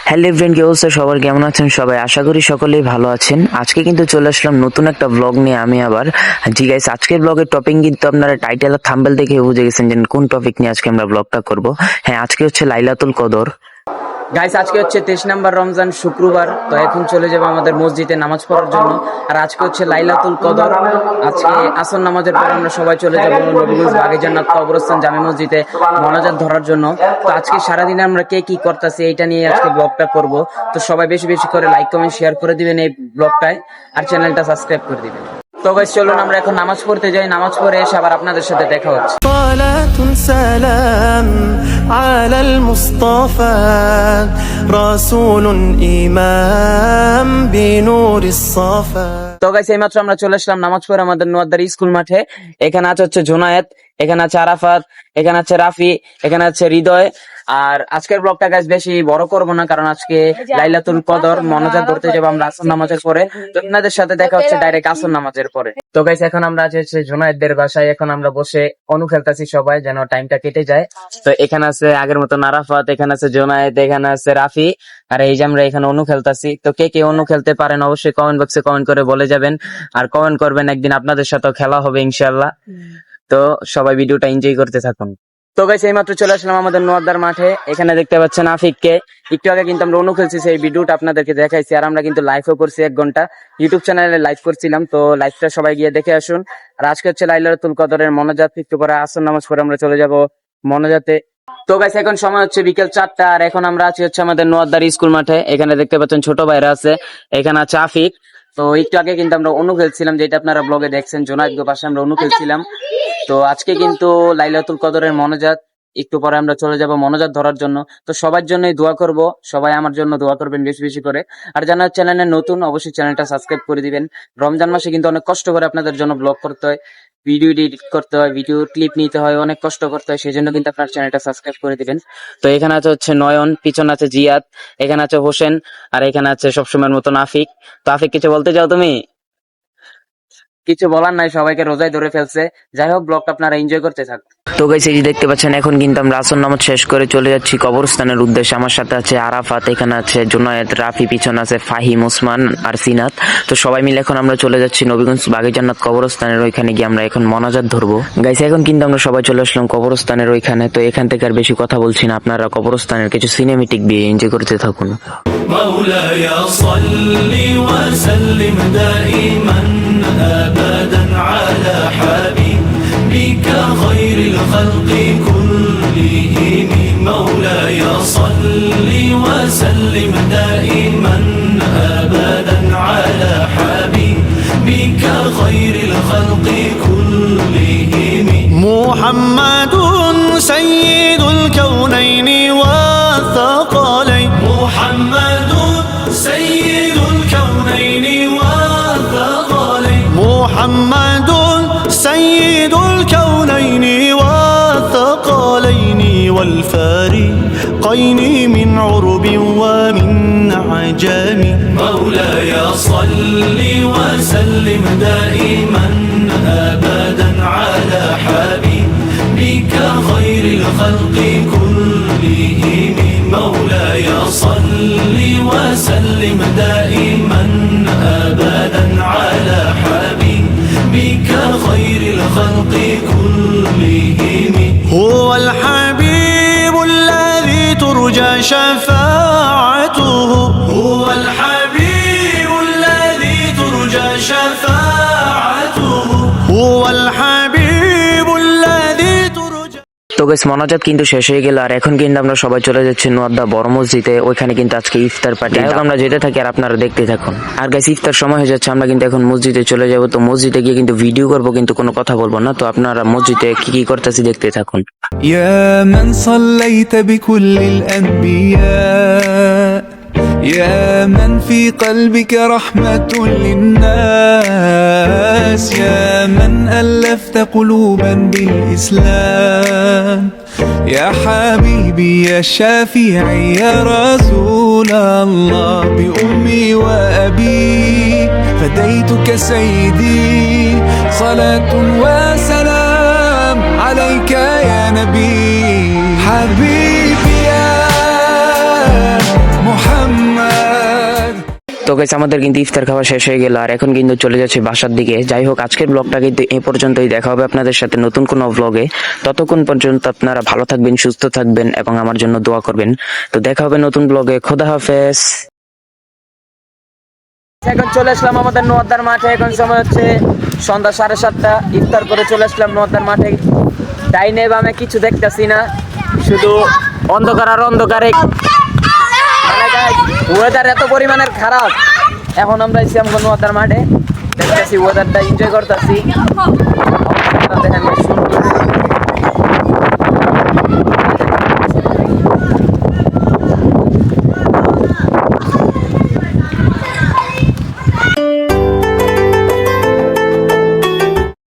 Hello everyone, কি অবস্থা সবার? কেমন আছেন সবাই? আশা করি সকলেই ভালো আছেন। আজকে কিন্তু চলে আসলাম নতুন একটা ব্লগ নিয়ে আমি আবার। জি গাইস, আজকের ব্লগের টপিক কিন্তু আপনারা টাইটেল আর থাম্বনেল দেখে বুঝে গেছেন যে কোন টপিক নিয়ে আজকে আমরা ব্লগটা করব। হ্যাঁ, আজকে হচ্ছে লাইলাতুল কদর। গাইস, আজকে হচ্ছে 23 নম্বর রমজান, শুক্রবার। তো এখন চলে যাবো আমাদের মসজিদে নামাজ পড়ার জন্য। আর আজকে হচ্ছে লাইলাতুল কদর। আজকে আসর নামাজের পর আমরা সবাই চলে যাবো নবীগঞ্জ বাগী জান্নাত কবরস্থান জামে মসজিদে মোনাজাত ধরার জন্য। তো আজকে সারাদিনে আমরা কে কি করতেছি এইটা নিয়ে আজকে ব্লগটা করব। তো সবাই বেশি বেশি করে লাইক কমেন্ট শেয়ার করে দিবেন এই ব্লগটায়, আর চ্যানেলটা সাবস্ক্রাইব করে দিবেন। তো গাইস, চলুন আমরা এখন নামাজ পড়তে যাই। নামাজ পড়ে এসে আবার আপনাদের সাথে দেখা হচ্ছে। صلاة سلام على المصطفى رسول إمام بنور الصفا। তো গাইস, এইমাত্র আমরা চলে আসলাম নামাজ পড়ে আমাদের নোয়াদ্দারি স্কুল মাঠে। এখানে আছে হচ্ছে জুনায়েদ, এখানে আছে আরাফাত, এখানে আছে রাফি, এখানে আছে হৃদয়। আর আজকের ব্লগটা গাইস বেশি বড় করব না, কারণ আজকে লাইলাতুল কদর মোনাজাত ধরতে যাবো আমরা আসর নামাজের পরে। তো আপনাদের সাথে দেখা হচ্ছে ডাইরেক্ট আসর নামাজের পরে। তো গাইস, এখন আমরা আছি হচ্ছে জুনায়েদদের বাসায়। এখন আমরা বসে অনু খেলতেছি সবাই, যেন টাইমটা কেটে যায়। তো এখানে আছে আগের মতো আরাফাত, এখানে আছে জুনায়েদ, এখানে আছে রাফি, আর এই যে আমরা এখানে অনু খেলতেছি। তো কে কে অনু খেলতে পারেন অবশ্যই কমেন্ট বক্সে কমেন্ট করে বলে যাবেন, আর কমেন্ট করবেন, একদিন আপনাদের সাথেও খেলা হবে ইনশাআল্লাহ। তো সবাই ভিডিওটা এনজয় করতে থাকুন। তো গাইস, এইমাত্র চলে আসলাম আমাদের নোয়াদ্দার মাঠে। এখানে দেখতে পাচ্ছেন আফিককে। একটু আগে কিন্তু আমরা অনু খেলছি, সেই ভিডিওটা আপনাদেরকে দেখাইছি। আর আমরা কিন্তু লাইভও করছি 1 ঘন্টা, ইউটিউব চ্যানেলে লাইভ করছিলাম। তো লাইভটা সবাই গিয়ে দেখে আসুন। আর আজকে হচ্ছে লাইলাতুল কদরের মোনাজাত। একটু পরে আসর নামাজ পড়ে আমরা চলে যাব মোনাজাতে। তো গাইস, এখন সময় হচ্ছে বিকেল 4টা, আর এখন আমরা আছি হচ্ছে আমাদের নোয়াদ্দারি স্কুল মাঠে। এখানে দেখতে পাচ্ছেন ছোট ভাইরা আছে, এখানে আছে আফিক। তো একটু আগে কিন্তু আমরা অনু খেলছিলাম, যেটা আপনারা ব্লগে দেখছেন। জোনায়েদ পাশে আমরা অনু খেলছিলাম। তো আজকে কিন্তু লাইলাতুল কদরের মোনাজাত। একটু পরে আমরা চলে যাব মোনাজাত ধরার জন্য। তো সবার জন্যই দোয়া করব, সবাই আমার জন্য দোয়া করবেন বেশি বেশি করে। আর যারা চ্যানেলে নতুন, অবশ্যই চ্যানেলটা সাবস্ক্রাইব করে দিবেন। রমজান মাসে কিন্তু অনেক কষ্ট করে আপনাদের জন্য ব্লগ করতে হয়, ভিডিও এডিট করতে হয়, ভিডিও ক্লিপ নিতে হয়, অনেক কষ্ট করতে হয়। সেই জন্য কিন্তু আপনার চ্যানেলটা সাবস্ক্রাইব করে দিবেন। তো এখানে আছে হচ্ছে নয়ন, পিছনে আছে জিয়াদ, এখানে আছে হোসেন, আর এখানে আছে সবসময়ের মতন আফিক। তো আফিক, কিছু বলতে চাও তুমি? কিছু বলার নাই, সবাইকে রোজায় ধরে ফেলছে। যাই হোক, ব্লগটা আপনারা এনজয় করতে থাকুন। তো গাইস, এই যে দেখতে পাচ্ছেন এখন কিন্তু আমরা আসর নামাজ শেষ করে চলে যাচ্ছি কবরস্থানের উদ্দেশ্যে। আমার সাথে আছে আরাফাত, এখানে আছে জুনায়েদ, রাফি, পিছনে আছে ফাহিম, ওসমান আর সিনাত। তো সবাই মিলে এখন আমরা চলে যাচ্ছি নবীগঞ্জ বাগী জান্নাত কবরস্থানের ওইখানে গিয়ে আমরা এখন মোনাজাত ধরবো। গাইস, এখন কিন্তু আমরা সবাই চলে আসলাম কবরস্থানের ওইখানে। তো এখান থেকে আর বেশি কথা বলছি না, আপনারা কবরস্থানের কিছু সিনেমেটিক দিয়ে এনজয় করতে থাকুন। مولاي صل وسلم دائما أبدا على حبيبك خير الخلق كلهم. مولاي صل وسلم دائما أبدا على حبيبك خير الخلق كلهم. محمد سيد الكونين والثقلين. محمد سيد الكونين والثقلين. محمد سيد الكونين والثقلين والفارقين من عرب ومن عجم. مولاي صل وسلم دائما أبدا على حبيبك خير الخلق كلهم. مولاي صل وسلم دائما أبدا على حبيبك خير الخلق كلهم. هو الحبيب الذي ترجى شفاعته. هو الحبيب الذي ترجى شفاعته. هو الحبيب الذي ترجى. তো গাইস, মোনাজাত কিন্তু শেষ হয়ে গেল, আর এখন কিন্তু আমরা সবাই চলে যাচ্ছি নোয়াদ্দা বড় মসজিদে। ওইখানে কিন্তু আজকে ইফতার পার্টি। আমরা যেতে থাকি আর আপনারা দেখতে থাকুন। আর গাইস, ইফতার সময় হয়ে যাচ্ছে, আমরা কিন্তু এখন মসজিদে চলে যাব। তো মসজিদে গিয়ে কিন্তু ভিডিও করব, কিন্তু কোনো কথা বলবো না। তো আপনারা মসজিদে কি কি করতেছি দেখতে থাকুন। يا من صليت بكل الأنبياء، يا من في قلبك رحمة للناس، يا من ألفت قلوبا بالإسلام، يا حبيبي يا شافعي يا رسول الله. بأمي وأبي فديتك سيدي، صلاة وسلام عليك يا نبي. حبيبي يا محمد তো গাইস আমাদের কিন্তু ইফতার খাওয়া শেষ হয়ে গেল আর এখন কিন্তু চলে যাচ্ছে বাসার দিকে। যাই হোক আজকের ব্লগটা কিন্তু এই পর্যন্তই, দেখা হবে আপনাদের সাথে নতুন কোনো ব্লগে। ততক্ষণ পর্যন্ত আপনারা ভালো থাকবেন, সুস্থ থাকবেন এবং আমার জন্য দোয়া করবেন। তো দেখা হবে নতুন ব্লগে। খোদা হাফেজ। এখন চলে আসলাম আমাদের নোয়াদ্দার মাঠে। এখন সময় হচ্ছে সন্ধ্যা 7:30। ইফতার করে চলে আসলাম নোয়াদ্দার মাঠে। ডাইনে বামে কিছু দেখতেছি না, শুধু অন্ধকার আর অন্ধকারে। ওয়েদার এত পরিমাণের খারাপ। এখন আমরা এসেছি আমাদের নোয়াদ্দার মাঠে, দেখতেছি ওয়েদারটা এনজয় করতেছি।